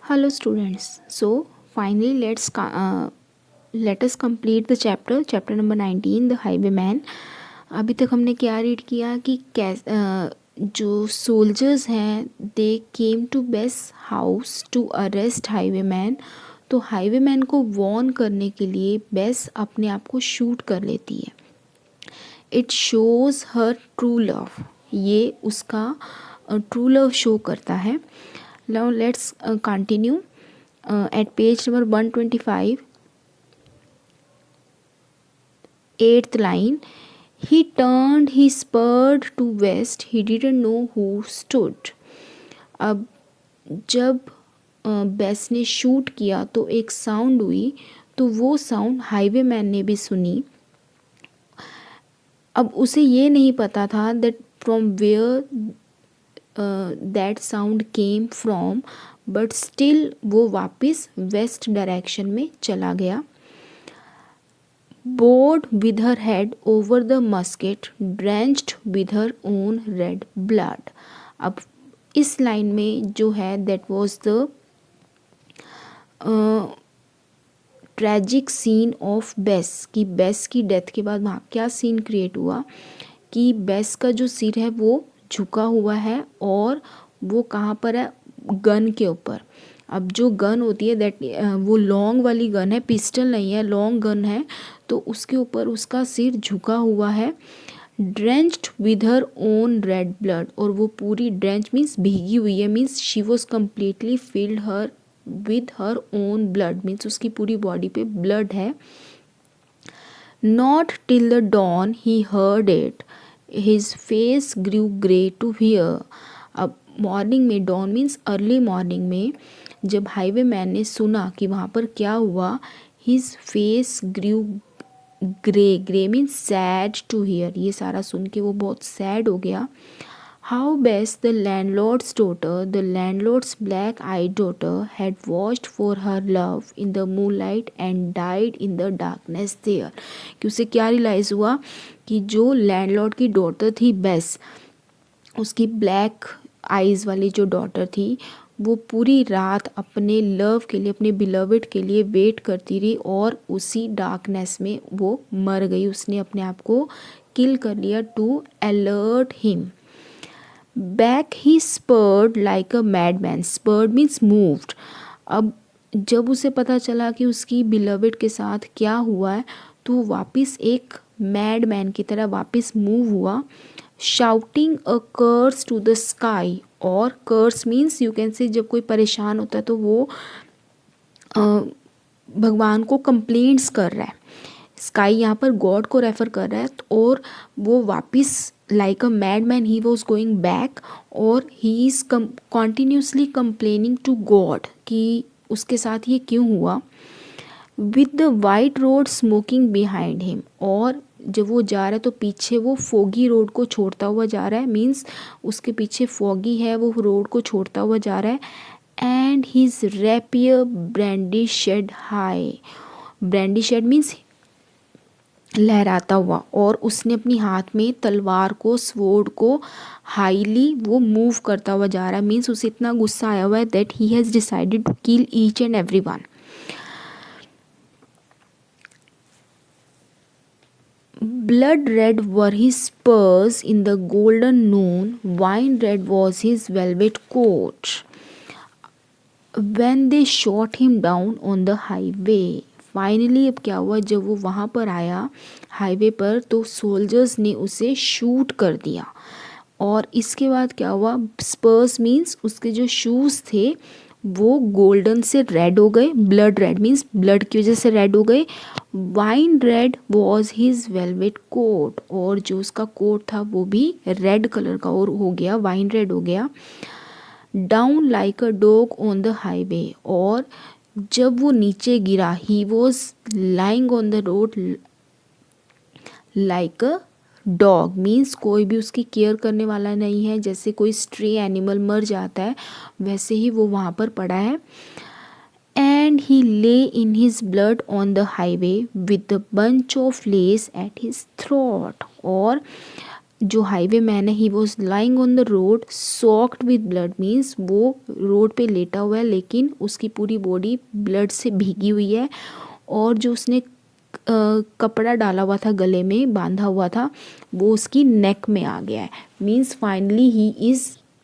Hello students. So finally let us complete the chapter number 19 the highwayman. अभी तक हमने क्या रीड किया कि जो सोल्जर्स हैं they came to base house to arrest highwayman. तो हाईवेमैन को वॉर्न करने के लिए बेस अपने आप को शूट कर लेती है. It shows her true love. ये उसका ट्रू लव शो करता है. Now let's continue at page number 125. 8th line. He turned, he spurred to west. He didn't know who stood. अब जब बेस ने शूट किया तो एक साउंड हुई, तो वो साउंड हाईवेमैन ने भी सुनी. अब उसे ये नहीं पता था that from where that sound came from, but still वो वापस वेस्ट डायरेक्शन में चला गया. Bowed with her head over the musket, drenched with her own red blood. अब इस लाइन में जो है that was the tragic scene of Bess, कि बेस की डेथ के बाद वहाँ क्या सीन क्रिएट हुआ कि बेस का जो सिर है वो झुका हुआ है और वो कहाँ पर है, गन के ऊपर. अब जो गन होती है दैट वो लॉन्ग वाली गन है, पिस्टल नहीं है, लॉन्ग गन है, तो उसके ऊपर उसका सिर झुका हुआ है. Drenched with her own red blood, और वो पूरी ड्रेंच मीन्स भीगी हुई है, means she was completely filled her with her own blood, means उसकी पूरी बॉडी पे ब्लड है. Not till the dawn he heard it, his face grew grey to hear. अब मॉर्निंग में, डॉन मीन्स अर्ली मॉर्निंग में, जब हाईवेमैन ने सुना कि वहाँ पर क्या हुआ, his face grew grey, grey means sad to hear. ये सारा सुन के वो बहुत सैड हो गया. How Bess the landlord's daughter, the landlord's black eyed daughter, had watched for her love in the moonlight and died in the darkness there. कि उसे क्या रियलाइज़ हुआ कि जो लैंडलॉर्ड की डॉटर थी बेस, उसकी ब्लैक आइज़ वाली जो डॉटर थी, वो पूरी रात अपने लव के लिए, अपने बिलवड के लिए वेट करती रही और उसी डार्कनेस में वो मर गई. उसने अपने आप को किल कर लिया to alert him. Back he spurred like a madman. Spurred means moved. अब जब उसे पता चला कि उसकी बिलवड के साथ क्या हुआ है, तो वो वापस एक मैडमैन की तरह वापस मूव हुआ. Shouting a curse to the sky, और curse means you can say जब कोई परेशान होता है तो वो भगवान को कंप्लेंट्स कर रहा है. स्काई यहाँ पर गॉड को रेफर कर रहा है. और वो वापस like a mad man he was going back, और he is continuously complaining to God कि उसके साथ ये क्यों हुआ. With the white road smoking behind him, और जब वो जा रहा है तो पीछे वो फोगी रोड को छोड़ता हुआ जा रहा है, मीन्स उसके पीछे फोगी है, वो रोड को छोड़ता हुआ जा रहा है. And his rapier brandished high. Brandished means लहराता हुआ, और उसने अपनी हाथ में तलवार को, स्वॉर्ड को हाईली वो मूव करता हुआ जा रहा है. मीन्स उसे इतना गुस्सा आया हुआ है that he has decided to kill each and every one. Blood red were his spurs in the golden noon, wine red was his velvet coat. When they shot him down on the highway. Finally अब क्या हुआ, जब वो वहाँ पर आया highway पर, तो सोल्जर्स ने उसे शूट कर दिया. और इसके बाद क्या हुआ, स्पर्स मीन्स उसके जो शूज़ थे वो गोल्डन से रेड हो गए. ब्लड रेड मीन्स ब्लड की वजह से रेड हो गए. Wine red was his velvet coat, और जो उसका कोट था वो भी रेड कलर का और हो गया, वाइन रेड हो गया. Down like a dog on the highway, और जब वो नीचे गिरा, he was lying on the road like a dog, means कोई भी उसकी केयर करने वाला नहीं है. जैसे कोई स्ट्रे एनिमल मर जाता है वैसे ही वो वहाँ पर पड़ा है. एंड ही ले in his blood on the highway with the bunch of less at his throat, और जो हाईवे मैन है he was lying on the road socked with blood, means वो रोड पे लेटा हुआ है लेकिन उसकी पूरी बॉडी ब्लड से भीगी हुई है, और जो उसने कपड़ा डाला हुआ था, गले में बांधा हुआ था, वो उसकी नेक में आ गया है। Means finally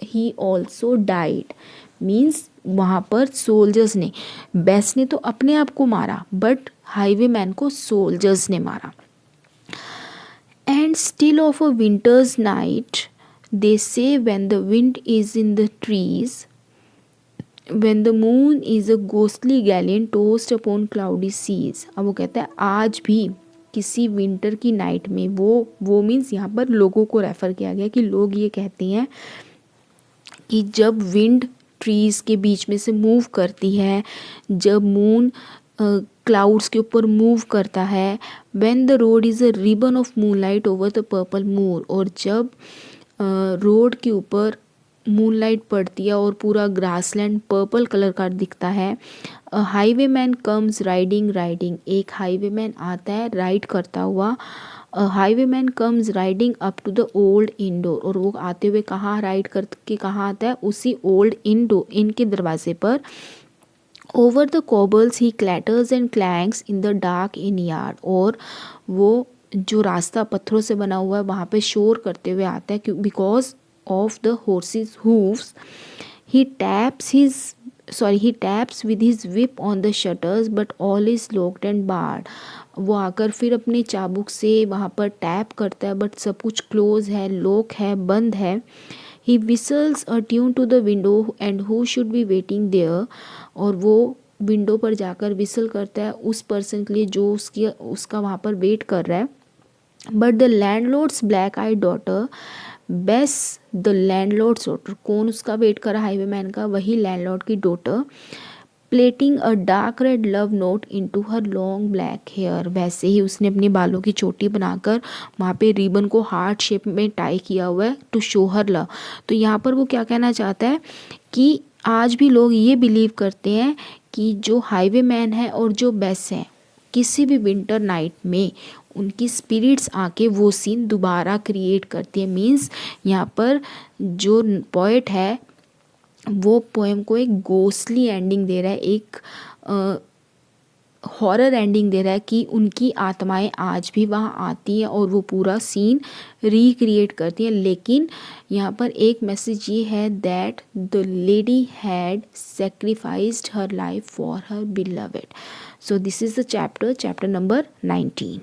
he also died, means वहाँ पर सोल्जर्स ने, बेस ने तो अपने आप को मारा बट हाईवे मैन को सोल्जर्स ने मारा। And still of a winter's night, they say when the wind is in the trees, when the moon is a ghostly galleon tossed upon cloudy seas। अब वो कहता है आज भी किसी विंटर की नाइट में, वो मीन्स यहाँ पर लोगों को रेफ़र किया गया कि लोग ये कहते हैं कि जब विंड ट्रीज़ के बीच में से मूव करती है, जब मून क्लाउड्स के ऊपर मूव करता है, when the road is a ribbon of moonlight over the purple moor, और जब रोड के ऊपर मूनलाइट पड़ती है और पूरा ग्रासलैंड पर्पल कलर का दिखता है। हाईवे मैन कम्स राइडिंग, एक हाईवे मैन आता है राइड करता हुआ। Highwayman comes riding up to the old inn door, और वो आते हुए कहाँ राइड करके कहाँ आता है, उसी ओल्ड इन के दरवाजे पर। Over the cobbles he clatters and clanks in the dark inn yard, और वो जो रास्ता पत्थरों से बना हुआ है वहाँ पे शोर करते हुए आता है क्यों, because of the horses hooves. He taps with his whip on the shutters but all is locked and barred. वो आकर फिर अपने चाबुक से वहाँ पर टैप करता है बट सब कुछ क्लोज है, लॉक है, बंद है। He whistles a tune to the window and who should be waiting there, और वो विंडो पर जाकर विसल करता है उस पर्सन के लिए जो उसका वहाँ पर वेट कर रहा है। But the landlord's black I daughter, base the landlord's daughter, कौन उसका वेट कर रहा है हाईवे मैन का, वही लैंडलॉर्ड की daughter, plaiting a dark red love knot into her long black hair, वैसे ही उसने अपने बालों की चोटी बनाकर वहाँ पे रिबन को हार्ट शेप में टाई किया हुआ है टू शो हर लव। तो यहाँ पर वो क्या कहना चाहता है कि आज भी लोग ये बिलीव करते हैं कि जो हाईवे मैन है और जो बेस है, किसी भी विंटर नाइट में उनकी स्पिरिट्स आके वो सीन दोबारा क्रिएट करती है। मीन्स यहाँ पर जो पोएट है वो पोएम को एक गोस्टली एंडिंग दे रहा है, एक हॉरर एंडिंग दे रहा है कि उनकी आत्माएं आज भी वहाँ आती हैं और वो पूरा सीन रिक्रिएट करती हैं। लेकिन यहाँ पर एक मैसेज ये है that the lady had sacrificed her life for her beloved. So this is the chapter number 19।